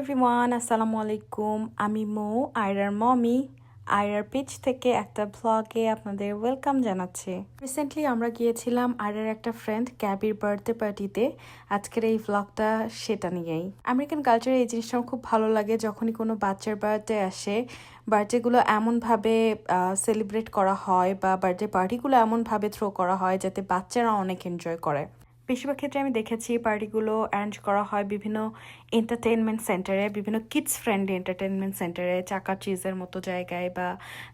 Everyone, আসসালামু আলাইকুম। আমি মো, আয়রার মমি। আয়রার পেজ থেকে একটা ব্লগে আপনাদের ওয়েলকাম জানাচ্ছি। রিসেন্টলি আমরা গিয়েছিলাম আয়রার একটা ফ্রেন্ড গ্যাবির বার্থডে পার্টিতে। আজকের এই ব্লগটা সেটা নিয়েই। আমেরিকান কালচারে এই জিনিসটা আমার খুব ভালো লাগে, যখনই কোনো বাচ্চার বার্থডে আসে, বার্থডেগুলো এমনভাবে সেলিব্রেট করা হয় বা বার্থডে পার্টিগুলো এমনভাবে থ্রো করা হয় যাতে বাচ্চারা অনেক এনজয় করে। বেশিরভাগ ক্ষেত্রে আমি দেখেছি পার্টিগুলো অ্যারেঞ্জ করা হয় বিভিন্ন এন্টারটেনমেন্ট সেন্টারে, বিভিন্ন কিডস ফ্রেন্ডলি এন্টারটেনমেন্ট সেন্টারে, চাকা চিজের মতো জায়গায়, বা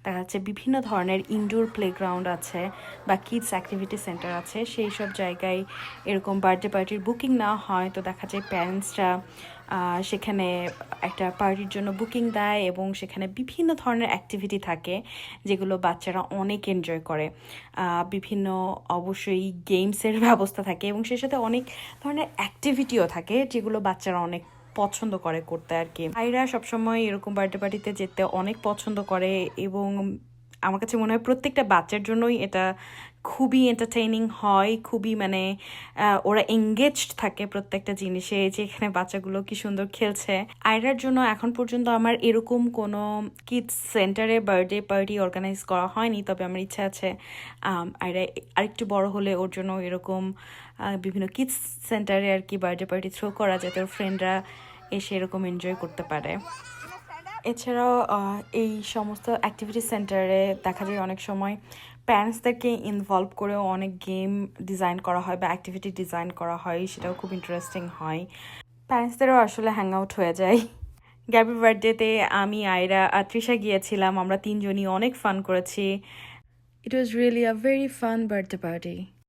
দেখা যাচ্ছে বিভিন্ন ধরনের ইনডোর প্লেগ্রাউন্ড আছে বা কিডস অ্যাক্টিভিটি সেন্টার আছে, সেই সব জায়গায় এরকম বার্থডে পার্টির বুকিং নেওয়া হয়। তো দেখা যায় প্যারেন্টসরা সেখানে একটা পার্টির জন্য বুকিং দেয় এবং সেখানে বিভিন্ন ধরনের অ্যাক্টিভিটি থাকে যেগুলো বাচ্চারা অনেক এনজয় করে। বিভিন্ন অবশ্যই গেমসের ব্যবস্থা থাকে এবং সেই সাথে অনেক ধরনের অ্যাক্টিভিটিও থাকে যেগুলো বাচ্চারা অনেক পছন্দ করে করতে আর কি। ভাইরা সবসময় এরকম বার্থডে পার্টিতে যেতে অনেক পছন্দ করে এবং আমার কাছে মনে হয় প্রত্যেকটা বাচ্চার জন্যই এটা খুবই এন্টারটেইনিং হয়, খুবই মানে ওরা এঙ্গেজড থাকে প্রত্যেকটা জিনিসে। যে এখানে বাচ্চাগুলো কি সুন্দর খেলছে। আয়রার জন্য এখন পর্যন্ত আমার এরকম কোনো কিডস সেন্টারে বার্থডে পার্টি অর্গানাইজ করা হয়নি, তবে আমার ইচ্ছা আছে আয়রা আরেকটু বড় হলে ওর জন্য এরকম বিভিন্ন কিডস সেন্টারে আর কি বার্থডে পার্টি থ্রো করা, যাতে ওর ফ্রেন্ডরা এসে এরকম এনজয় করতে পারে। এছাড়াও এই সমস্ত অ্যাক্টিভিটি সেন্টারে দেখা যায় অনেক সময় প্যারেন্টসদেরকে ইনভলভ করেও অনেক গেম ডিজাইন করা হয় বা অ্যাক্টিভিটি ডিজাইন করা হয়, সেটাও খুব ইন্টারেস্টিং হয়। প্যারেন্টসদেরও আসলে হ্যাং আউট হয়ে যায়। গ্যাবির বার্থডেতে আমি, আয়রা আর তৃষা গিয়েছিলাম। আমরা তিনজনই অনেক ফান করেছি। It was really a very fun birthday party.